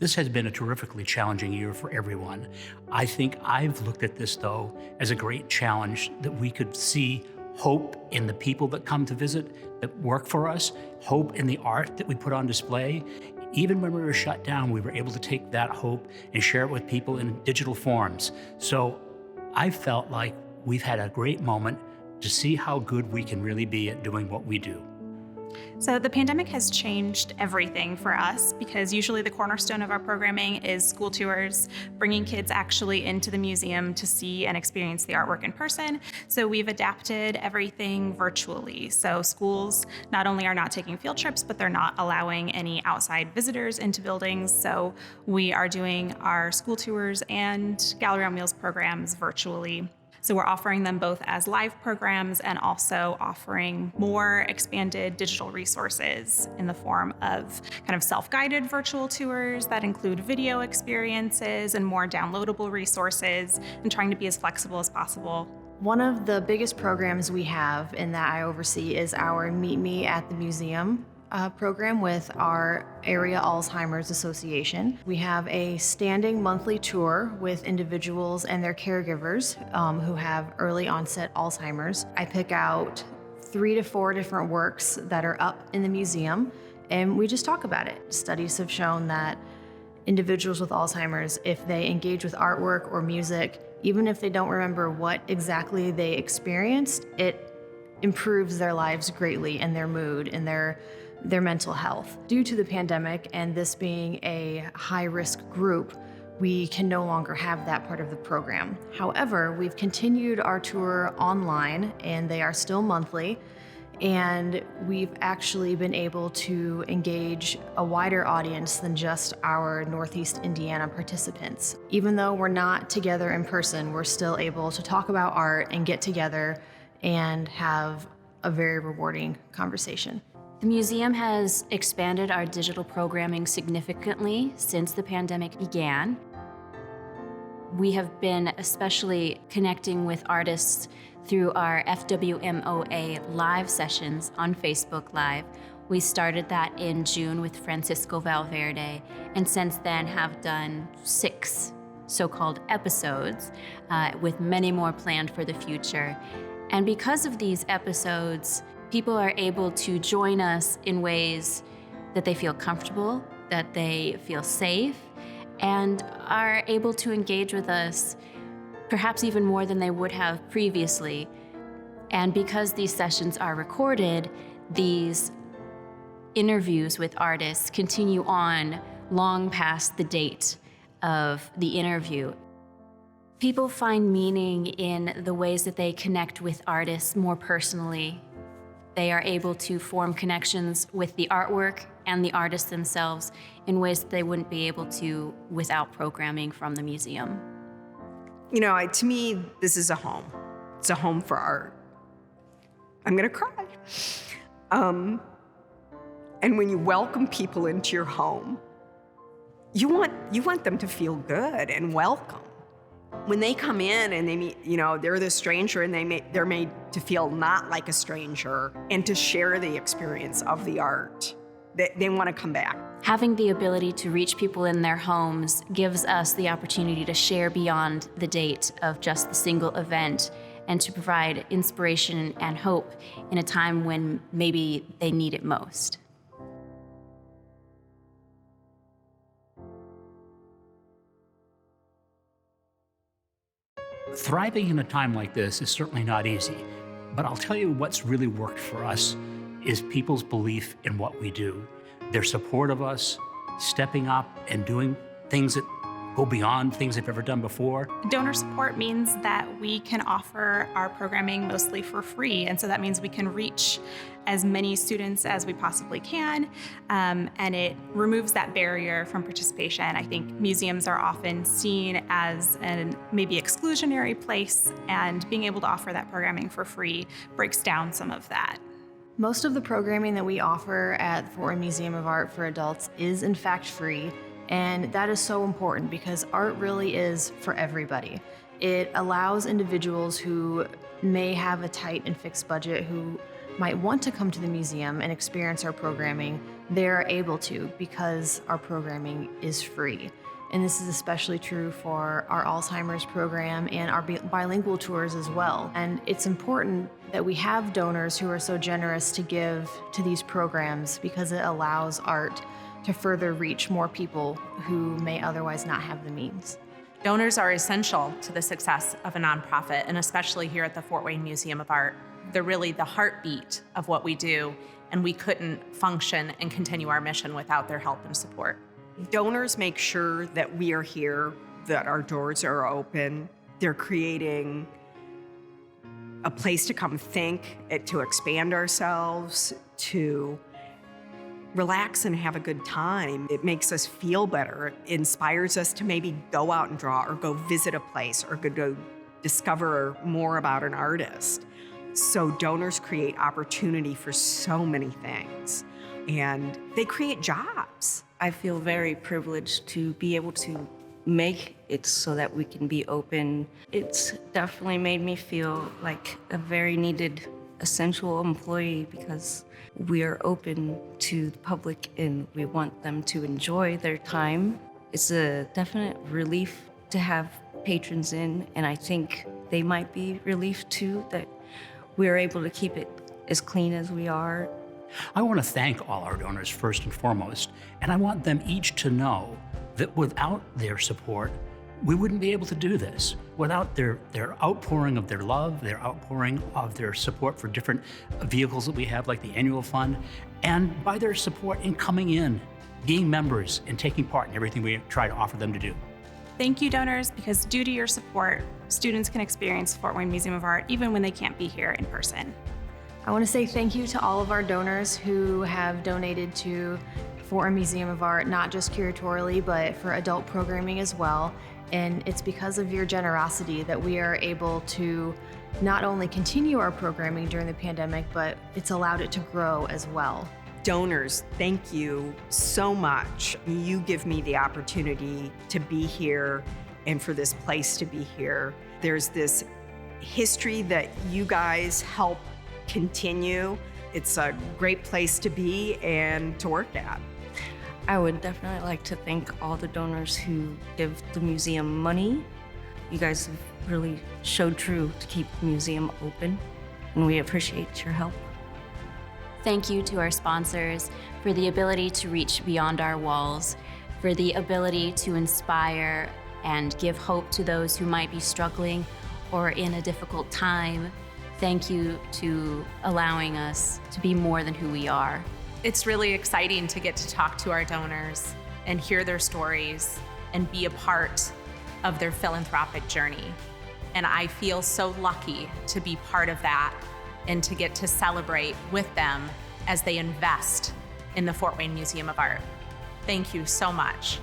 This has been a terrifically challenging year for everyone. I think I've looked at this, though, as a great challenge that we could see hope in the people that come to visit, that work for us, hope in the art that we put on display. Even when we were shut down, we were able to take that hope and share it with people in digital forms. So I felt like we've had a great moment to see how good we can really be at doing what we do. So the pandemic has changed everything for us because usually the cornerstone of our programming is school tours, bringing kids actually into the museum to see and experience the artwork in person. So we've adapted everything virtually. So schools not only are not taking field trips, but they're not allowing any outside visitors into buildings. So we are doing our school tours and Gallery on Wheels programs virtually. So we're offering them both as live programs and also offering more expanded digital resources in the form of kind of self-guided virtual tours that include video experiences and more downloadable resources, and trying to be as flexible as possible. One of the biggest programs we have and that I oversee is our Meet Me at the Museum program with our area Alzheimer's Association. We have a standing monthly tour with individuals and their caregivers who have early onset Alzheimer's. I pick out 3 to 4 different works that are up in the museum, and we just talk about it. Studies have shown that individuals with Alzheimer's, if they engage with artwork or music, even if they don't remember what exactly they experienced, it improves their lives greatly and their mood and their mental health. Due to the pandemic and this being a high-risk group, we can no longer have that part of the program. However, we've continued our tour online and they are still monthly, and we've actually been able to engage a wider audience than just our Northeast Indiana participants. Even though we're not together in person, we're still able to talk about art and get together and have a very rewarding conversation. The museum has expanded our digital programming significantly since the pandemic began. We have been especially connecting with artists through our FWMoA live sessions on Facebook Live. We started that in June with Francisco Valverde, and since then have done 6 so-called episodes, with many more planned for the future. And because of these episodes, people are able to join us in ways that they feel comfortable, that they feel safe, and are able to engage with us perhaps even more than they would have previously. And because these sessions are recorded, these interviews with artists continue on long past the date of the interview. People find meaning in the ways that they connect with artists more personally. They are able to form connections with the artwork and the artists themselves in ways that they wouldn't be able to without programming from the museum. You know, to me, this is a home. It's a home for art. I'm gonna cry. And when you welcome people into your home, you want them to feel good and welcome. When they come in and they meet, they're the stranger, and they're made to feel not like a stranger and to share the experience of the art. They want to come back. Having the ability to reach people in their homes gives us the opportunity to share beyond the date of just the single event and to provide inspiration and hope in a time when maybe they need it most. Thriving in a time like this is certainly not easy, but I'll tell you what's really worked for us is people's belief in what we do. Their support of us, stepping up and doing things that go beyond things they've ever done before. Donor support means that we can offer our programming mostly for free, and so that means we can reach as many students as we possibly can, and it removes that barrier from participation. I think museums are often seen as an maybe exclusionary place, and being able to offer that programming for free breaks down some of that. Most of the programming that we offer at the Fort Wayne Museum of Art for Adults is in fact free, and that is so important because art really is for everybody. It allows individuals who may have a tight and fixed budget, who might want to come to the museum and experience our programming, they're able to because our programming is free. And this is especially true for our Alzheimer's program and our bilingual tours as well. And it's important that we have donors who are so generous to give to these programs because it allows art to further reach more people who may otherwise not have the means. Donors are essential to the success of a nonprofit, and especially here at the Fort Wayne Museum of Art. They're really the heartbeat of what we do, and we couldn't function and continue our mission without their help and support. Donors make sure that we are here, that our doors are open. They're creating a place to come think, to expand ourselves, to relax and have a good time. It makes us feel better. It inspires us to maybe go out and draw or go visit a place or go discover more about an artist. So donors create opportunity for so many things, and they create jobs. I feel very privileged to be able to make it so that we can be open. It's definitely made me feel like a very needed, essential employee because we are open to the public and we want them to enjoy their time. It's a definite relief to have patrons in, and I think they might be relieved too that we're able to keep it as clean as we are. I want to thank all our donors first and foremost, and I want them each to know that without their support, we wouldn't be able to do this. Without their outpouring of their love, their outpouring of their support for different vehicles that we have, like the annual fund, and by their support in coming in, being members, and taking part in everything we try to offer them to do. Thank you, donors, because due to your support, students can experience Fort Wayne Museum of Art even when they can't be here in person. I want to say thank you to all of our donors who have donated to Fort Wayne Museum of Art, not just curatorially, but for adult programming as well. And it's because of your generosity that we are able to not only continue our programming during the pandemic, but it's allowed it to grow as well. Donors, thank you so much. You give me the opportunity to be here and for this place to be here. There's this history that you guys help continue. It's a great place to be and to work at. I would definitely like to thank all the donors who give the museum money. You guys have really showed true to keep the museum open, and we appreciate your help. Thank you to our sponsors for the ability to reach beyond our walls, for the ability to inspire and give hope to those who might be struggling or in a difficult time. Thank you to allowing us to be more than who we are. It's really exciting to get to talk to our donors and hear their stories and be a part of their philanthropic journey. And I feel so lucky to be part of that and to get to celebrate with them as they invest in the Fort Wayne Museum of Art. Thank you so much.